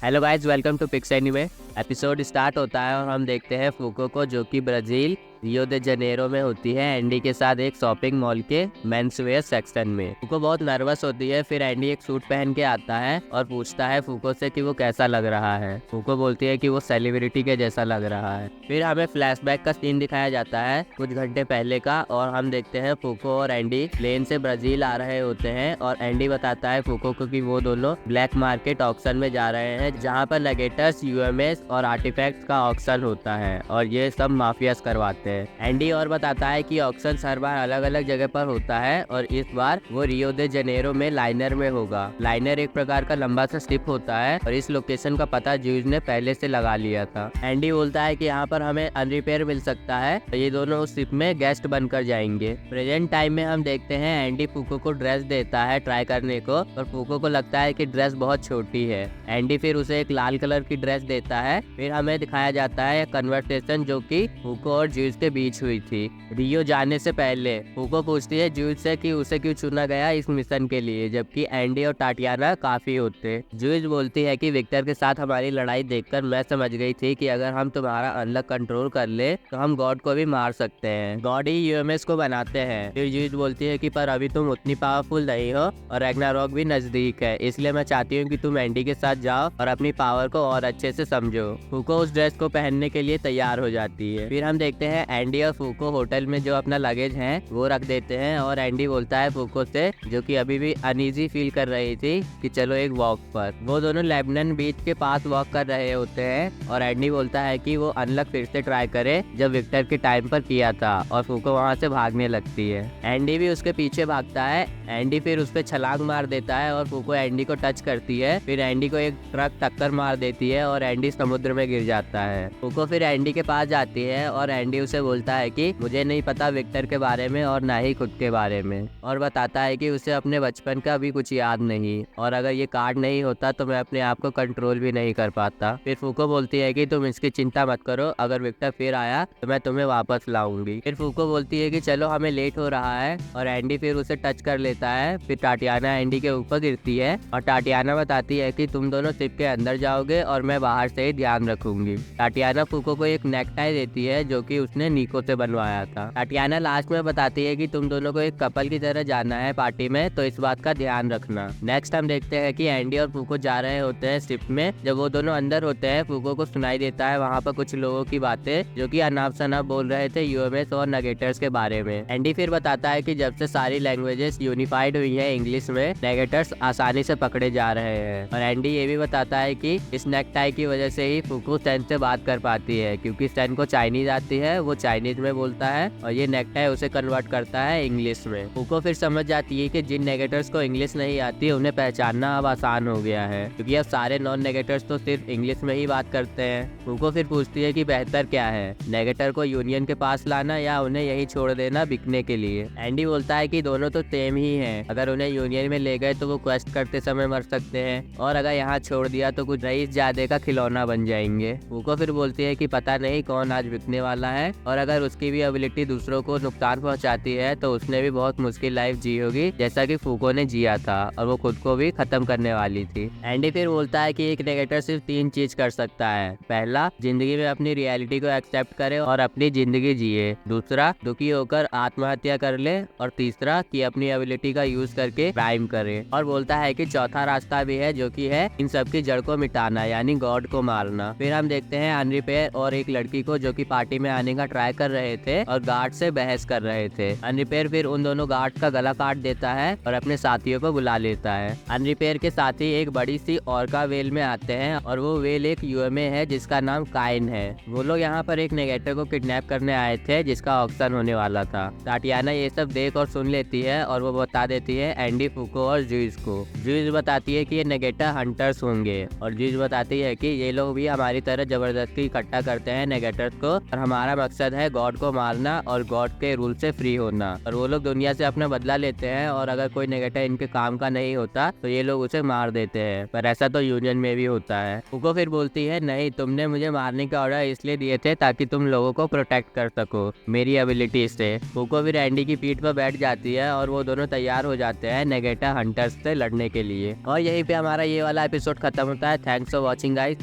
Hello guys, welcome to pics anyway. Episode start होता है और हम देखते हैं फूको को, जो कि ब्राज़ील रियो दे जनेरो में होती है एंडी के साथ एक शॉपिंग मॉल के मेंस वेयर सेक्शन में। फूको बहुत नर्वस होती है। फिर एंडी एक सूट पहन के आता है और पूछता है फूको से कि वो कैसा लग रहा है। फूको बोलती है कि वो सेलिब्रिटी के जैसा लग रहा है। फिर हमें फ्लैशबैक का सीन दिखाया जाता है कुछ घंटे पहले का, और हम देखते हैं फूको और एंडी प्लेन से ब्राज़ील आ रहे होते हैं और एंडी बताता है फूको को कि वो दोनों ब्लैक मार्केट ऑक्शन में जा रहे हैं, जहाँ पर नेगेटर्स, यूएमएस और आर्टिफैक्ट्स का ऑक्शन होता है और ये सब माफियाज करवाते हैं। एंडी और बताता है कि ऑक्शन हर बार अलग अलग जगह पर होता है और इस बार वो रियो दे जनेरो में लाइनर में होगा। लाइनर एक प्रकार का लंबा सा शिप होता है और इस लोकेशन का पता ज्यूज ने पहले से लगा लिया था। एंडी बोलता है कि यहाँ पर हमें अनरिपेयर मिल सकता है तो ये दोनों उस शिप में गेस्ट बनकर जाएंगे। प्रेजेंट टाइम में हम देखते हैं एंडी फूको को ड्रेस देता है ट्राई करने को, और फूको को लगता है कि ड्रेस बहुत छोटी है। एंडी फिर उसे एक लाल कलर की ड्रेस देता है। फिर हमें दिखाया जाता है कन्वर्सेशन जो कि फूको और ज्यूज के बीच हुई थी रियो जाने से पहले। फूको पूछती है ज्यूज से कि उसे क्यों चुना गया इस मिशन के लिए, जबकि एंडी और टाटियाना काफी होते। ज्यूज बोलती है कि विक्टर के साथ हमारी लड़ाई देखकर मैं समझ गई थी कि अगर हम तुम्हारा अनलक कंट्रोल कर ले तो हम गॉड को भी मार सकते हैं। गॉड ही यूएमएस को बनाते हैं। फिर ज्यूज बोलती है कि पर अभी तुम उतनी पावरफुल नहीं हो और रैग्नारोक भी नजदीक है, इसलिए मैं चाहती हूँ कि तुम एंडी के साथ जाओ और अपनी पावर को और अच्छे से समझो। फूको उस ड्रेस को पहनने के लिए तैयार हो जाती है। फिर हम देखते हैं एंडी और फूको होटल में जो अपना लगेज है वो रख देते हैं और एंडी बोलता है फूको से, जो कि अभी भी अनईजी फील कर रही थी, कि चलो एक वॉक पर। वो दोनों लेबनन बीच के पास वॉक कर रहे होते हैं और एंडी बोलता है कि वो अनलक फिर से ट्राई करे जब विक्टर के टाइम पर किया था, और फूको वहाँ से भागने लगती है। एंडी भी उसके पीछे भागता है। एंडी फिर उस पर छलांग मार देता है और फूको एंडी को टच करती है। फिर एंडी को एक ट्रक टक्कर मार देती है और एंडी समुद्र में गिर जाता है। फूको फिर एंडी के पास जाती है और एंडी उसे बोलता है कि मुझे नहीं पता विक्टर के बारे में और ना ही खुद के बारे में, और बताता है कि उसे अपने बचपन का भी कुछ याद नहीं, और अगर ये कार्ड नहीं होता तो मैं अपने आप को कंट्रोल भी नहीं कर पाता। फिर फूको बोलती है कि तुम इसकी चिंता मत करो, अगर विक्टर फिर आया तो मैं तुम्हें वापस लाऊंगी। फिर फूको बोलती है कि चलो हमें लेट हो रहा है, और एंडी फिर उसे टच कर लेता है। फिर टाटियाना एंडी के ऊपर गिरती है और टाटियाना बताती है कि तुम दोनों शिप के अंदर जाओगे और मैं बाहर से ही ध्यान रखूंगी। टाटियाना फूको को एक नेकटाई देती है जो कि उसने निको से बनवाया था। टाटियाना लास्ट में बताती है कि तुम दोनों को एक कपल की तरह जाना है पार्टी में, तो इस बात का ध्यान रखना। नेक्स्ट हम देखते हैं कि एंडी और फूको जा रहे होते हैं शिप में। जब वो दोनों अंदर होते हैं फूको को सुनाई देता है वहाँ पर कुछ लोगों की बातें जो कि अनाप शनाप बोल रहे थे यूएमएस और नेगेटर्स के बारे में। एंडी फिर बताता है कि जब से सारी लैंग्वेजेस यूनिफाइड हुई है इंग्लिश में, नेगेटर्स आसानी से पकड़े जा रहे हैं। और एंडी ये भी बताता है कि इस नेकटाई की वजह से ही फूको सेन से बात कर पाती है, क्योंकि सेन को चाइनीज आती है, वो चाइनीज में बोलता है और ये नेकटाई उसे कन्वर्ट करता है इंग्लिश में। फूको फिर समझ जाती है कि जिन नेगेटर्स को इंग्लिश नहीं आती उन्हें पहचानना अब आसान हो गया है, क्योंकि अब सारे नॉन नेगेटर्स तो सिर्फ इंग्लिश में ही बात करते हैं। फूको फिर पूछती है कि बेहतर क्या है, नेगेटर को यूनियन के पास लाना या उन्हें यही छोड़ देना बिकने के लिए। एंडी बोलता है कि दोनों तो सेम ही हैं, अगर उन्हें यूनियन में ले गए तो वो क्वेस्ट करते समय मर सकते हैं, और अगर यहाँ छोड़ दिया तो कुछ रईस जादे का खिलौना बन जाएंगे। फूको फिर बोलती है कि पता नहीं कौन आज बिकने वाला है, और अगर उसकी भी एबिलिटी दूसरों को नुकसान पहुंचाती है तो उसने भी बहुत मुश्किल लाइफ जी होगी, जैसा कि फूको ने जिया था, और वो खुद को भी खत्म करने वाली थी। एंडी फिर बोलता है कि एक नेगेटर सिर्फ 3 चीज कर सकता है। पहला, जिंदगी में अपनी रियलिटी को एक्सेप्ट करे और अपनी जिंदगी जिए। दूसरा, दुखी होकर आत्महत्या कर ले। और तीसरा, कि अपनी एबिलिटी का यूज करके क्राइम करे। और बोलता है कि चौथा रास्ता भी है, जो कि है इन सब की जड़ को मिटाना, यानी गॉड को मारना। फिर हम देखते हैं अनरिपेयर और एक लड़की को जो कि पार्टी में आने का ट्राई कर रहे थे और गार्ड से बहस कर रहे थे। अनरिपेयर फिर उन दोनों गार्ड का गला काट देता है और अपने साथियों को बुला लेता है। अनरिपेयर के साथी एक बड़ी सी ऑर्का वेल में आते हैं और वो वेल एक यूएमए है जिसका नाम काइन है। वो लोग यहाँ पर एक नेगेटर को किडनैप करने आए थे जिसका ऑक्शन होने वाला था। टाटियाना ये सब देख और सुन लेती है और वो बता देती है एंडी, फूको और ज्यूज को। ज्यूज बताती है कि ये नेगेटर हंटर्स होंगे, और ज्यूज बताती है कि ये लोग भी हमारी तरह जबरदस्ती इकट्ठा करते हैं नेगेटर्स को, और हमारा मकसद है गॉड को मारना और गॉड के रूल से फ्री होना। और वो लोग दुनिया से अपना बदला लेते हैं, और अगर कोई नेगेटर इनके काम का नहीं होता तो ये लोग उसे मार देते हैं। पर ऐसा तो यूनियन में भी होता है। फूको फिर बोलती है, नहीं, तुमने मुझे मारने का ऑर्डर इसलिए दिए थे ताकि तुम लोगों को प्रोटेक्ट कर सको मेरी एबिलिटी से। फूको फिर एंडी की पीठ पर बैठ जाती है और वो दोनों तैयार हो जाते हैं नेगेटर हंटर्स से लड़ने के लिए। और यहीं पे हमारा ये वाला एपिसोड खत्म होता है। Thanks for watching guys.